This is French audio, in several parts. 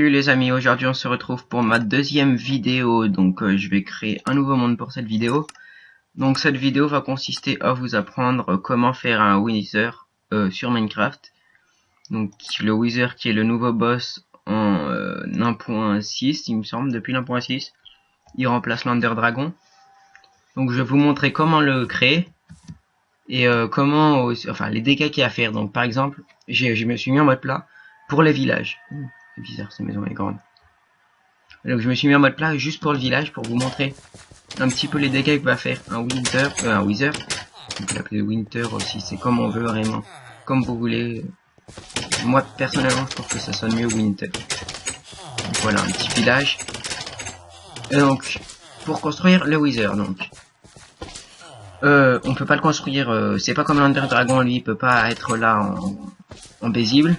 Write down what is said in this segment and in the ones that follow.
Salut les amis, aujourd'hui on se retrouve pour ma deuxième vidéo. Donc je vais créer un nouveau monde pour cette vidéo. Donc cette vidéo va consister à vous apprendre comment faire un Wither sur Minecraft. Donc le Wither qui est le nouveau boss en 1.6 il me semble, depuis l'1.6. Il remplace l'Ender Dragon. Donc je vais vous montrer comment le créer. Et comment, enfin les dégâts qu'il y a à faire. Donc par exemple, je me suis mis en mode plat pour les villages. C'est bizarre, cette maison est grande. Donc je me suis mis en mode plat juste pour le village, pour vous montrer un petit peu les dégâts que va faire un Wither. On peut l'appeler Winter aussi, c'est comme on veut vraiment, comme vous voulez. Moi personnellement je trouve que ça sonne mieux Winter. Donc, voilà un petit village. Et donc pour construire le Wither, donc on peut pas le construire, c'est pas comme l'Ender Dragon, lui il peut pas être là en paisible.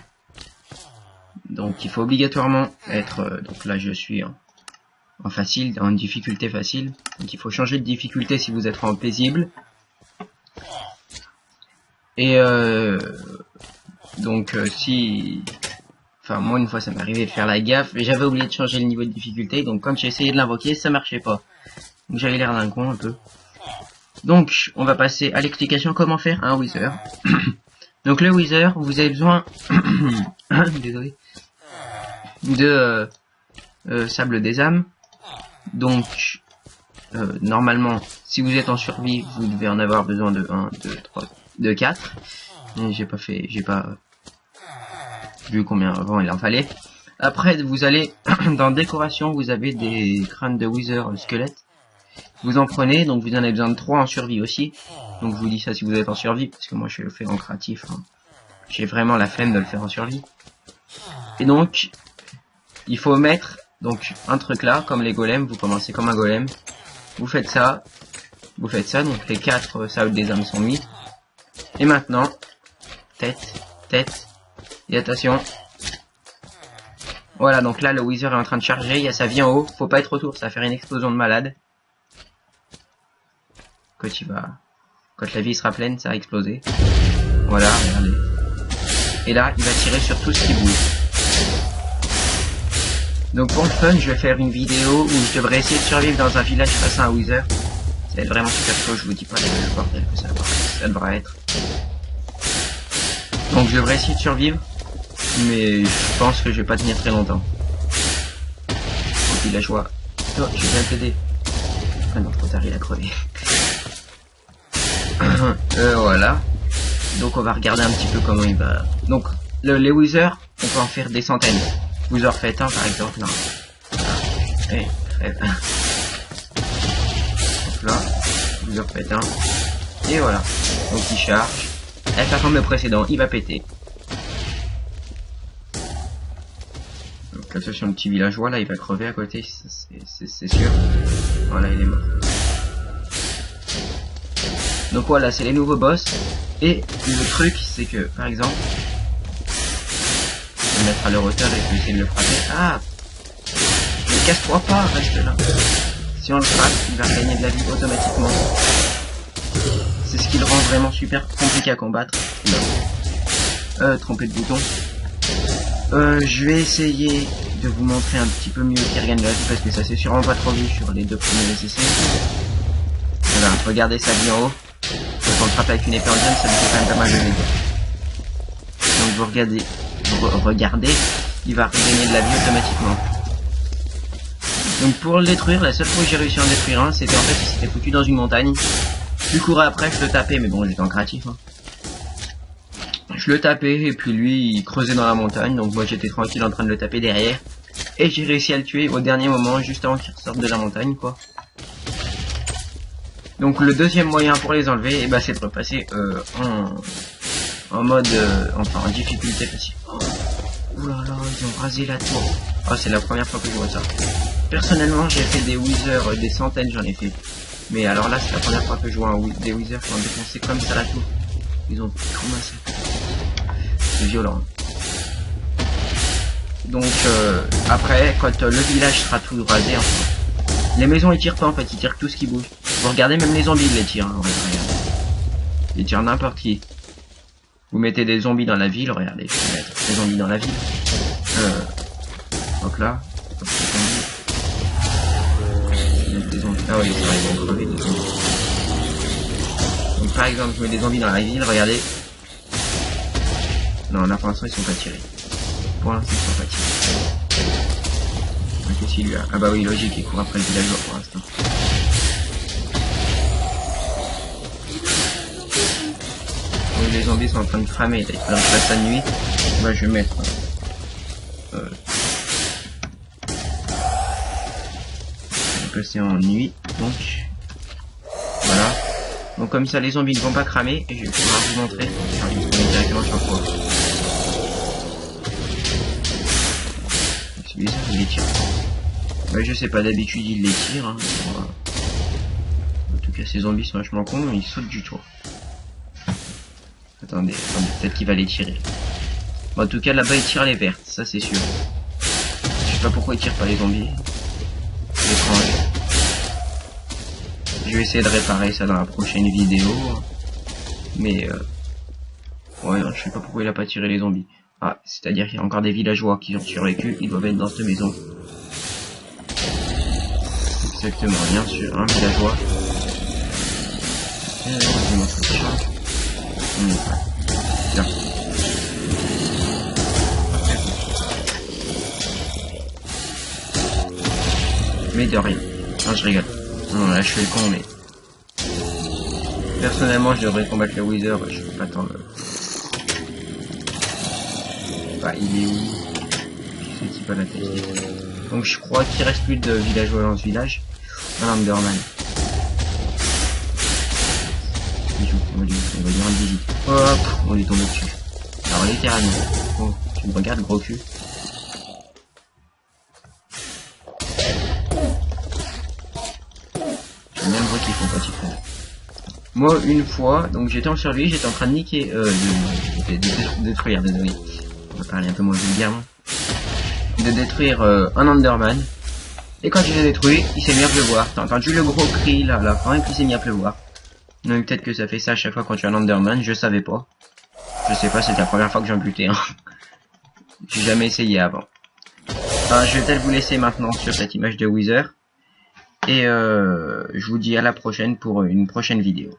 Donc il faut obligatoirement être, donc là je suis en facile, en difficulté facile. Donc il faut changer de difficulté si vous êtes en paisible. Et donc si, enfin moi une fois ça m'est arrivé de faire la gaffe et j'avais oublié de changer le niveau de difficulté. Donc comme j'ai essayé de l'invoquer, ça marchait pas. Donc j'avais l'air d'un con un peu. Donc on va passer à l'explication comment faire un Wither. Donc le Wither, vous avez besoin désolé, de sable des âmes. Donc normalement si vous êtes en survie vous devez en avoir besoin de 1, 2, 3, de 4. J'ai pas vu combien avant il en fallait. Après vous allez dans décoration, vous avez des crânes de Wither squelette. Vous en prenez, donc vous en avez besoin de 3 en survie aussi. Donc je vous dis ça si vous êtes en survie, parce que moi je le fais en créatif, hein. J'ai vraiment la flemme de le faire en survie. Et donc il faut mettre donc un truc là, comme les golems, vous commencez comme un golem. Vous faites ça, donc les 4 sables des âmes sont mis. Et maintenant, tête, et attention. Voilà, donc là le Wither est en train de charger, il y a sa vie en haut, faut pas être autour, ça va faire une explosion de malade. Quand la vie sera pleine, ça va exploser. Voilà, regardez. Et là, il va tirer sur tout ce qui bouge. Donc pour le fun, je vais faire une vidéo où je devrais essayer de survivre dans un village face à un Wither. Ça va être vraiment super chaud, je vous dis pas le bordel que ça devrait être. Donc je devrais essayer de survivre, mais je pense que je vais pas tenir très longtemps. Donc villageois, oh, je viens t'aider. Ah non, trop tard, il a crevé. Voilà. Donc on va regarder un petit peu comment il va. Donc les Wither, on peut en faire des centaines. Vous en refaites un par exemple là. Voilà. Et crève. Donc là, vous en refaites un. Et voilà. Donc il charge. Avec la forme de précédent, il va péter. Donc attention le petit villageois là, il va crever à côté, c'est sûr. Voilà, il est mort. Donc voilà, c'est les nouveaux boss. Et le truc, c'est que, par exemple, je vais me mettre à leur hauteur et je vais essayer de le frapper. Ah, ne casse-toi pas, reste là. Si on le frappe, il va gagner de la vie automatiquement. C'est ce qui le rend vraiment super compliqué à combattre. Trompé de bouton. Je vais essayer de vous montrer un petit peu mieux qu'il regagne de la vie parce que ça s'est sûrement pas trop vu sur les 2 premiers essais. Voilà, regardez sa vie en haut. Quand on le frappe avec une épée en diamant, ça lui fait quand même pas mal de dégâts. Donc vous regardez, il va regagner de la vie automatiquement. Donc pour le détruire, la seule fois que j'ai réussi à en détruire un, c'était en fait il s'était foutu dans une montagne. Je courais après, je le tapais, mais bon j'étais en créatif. Hein. Je le tapais et puis lui il creusait dans la montagne, donc moi j'étais tranquille en train de le taper derrière. Et j'ai réussi à le tuer au dernier moment, juste avant qu'il ressorte de la montagne quoi. Donc le deuxième moyen pour les enlever, et bah, c'est de repasser en mode, enfin en difficulté facile. Ouh là là, ils ont rasé la tour. Oh, c'est la première fois que je vois ça. Personnellement, j'ai fait des Wither, des centaines j'en ai fait. Mais alors là, c'est la première fois que je vois des Wither qui ont défoncé comme ça la tour. Ils ont tout ramassé. C'est violent. Donc après, quand le village sera tout rasé, enfin, les maisons ils tirent pas en fait, ils tirent tout ce qui bouge. Vous regardez, même les zombies ils les tirent. Hein, ils tirent n'importe qui. Vous mettez des zombies dans la ville, regardez, je vais mettre des zombies dans la ville. Donc là, hop, ah oui, c'est vrai, ils vont crever des zombies. Donc par exemple, je mets des zombies dans la ville, regardez. Non, là pour l'instant ils sont pas tirés. Pour l'instant ils sont pas tirés. Qu'est-ce qu'il lui a? Ah bah oui, logique, il court après le villageois pour l'instant. Donc les zombies sont en train de cramer, là, il faudrait que je fasse la nuit. Moi je vais mettre... passer en nuit, donc voilà. Donc comme ça les zombies ne vont pas cramer et je vais pouvoir vous montrer. Enfin, je vais vous montrer directement sur le toit. C'est bizarre, il les tire. Ouais, je sais pas, d'habitude il les tire. Hein. Voilà. En tout cas ces zombies sont vachement cons, ils sautent du toit. Attendez, peut-être qu'il va les tirer. Bon, en tout cas là-bas il tire les vertes, ça c'est sûr. Je sais pas pourquoi il tire pas les zombies. C'est étrange. Je vais essayer de réparer ça dans la prochaine vidéo. Mais ouais, non, je sais pas pourquoi il a pas tiré les zombies. Ah, c'est-à-dire qu'il y a encore des villageois qui ont survécu, ils doivent être dans cette maison. Exactement, bien sûr, un villageois. Bien. Mais de rien. Non, je rigole. Non, là je fais le con, mais... Personnellement, je devrais combattre le Wither, je peux pas attendre. Bah, il est où? Je sais pas la tête. Donc je crois qu'il reste plus de villageois dans ce village. Un Enderman. On va lui rendre visite. Hop, on est tombé dessus. Alors littéralement. Oh, tu me regardes, gros cul. J'aime bien le bruit qu'ils font quand ils font. Moi, une fois, donc j'étais en survie, j'étais en train de niquer, de détruire, désolé. On va parler un peu moins vulgairement. De détruire un Enderman. Et quand je l'ai détruit, il s'est mis à pleuvoir. T'as entendu le gros cri là, à la fin, et puis il s'est mis à pleuvoir. Donc peut-être que ça fait ça à chaque fois quand tu as un Enderman, je savais pas. Je sais pas, c'était la première fois que j'en butais. Hein. J'ai jamais essayé avant. Enfin, je vais peut-être vous laisser maintenant sur cette image de Wither. Et je vous dis à la prochaine pour une prochaine vidéo.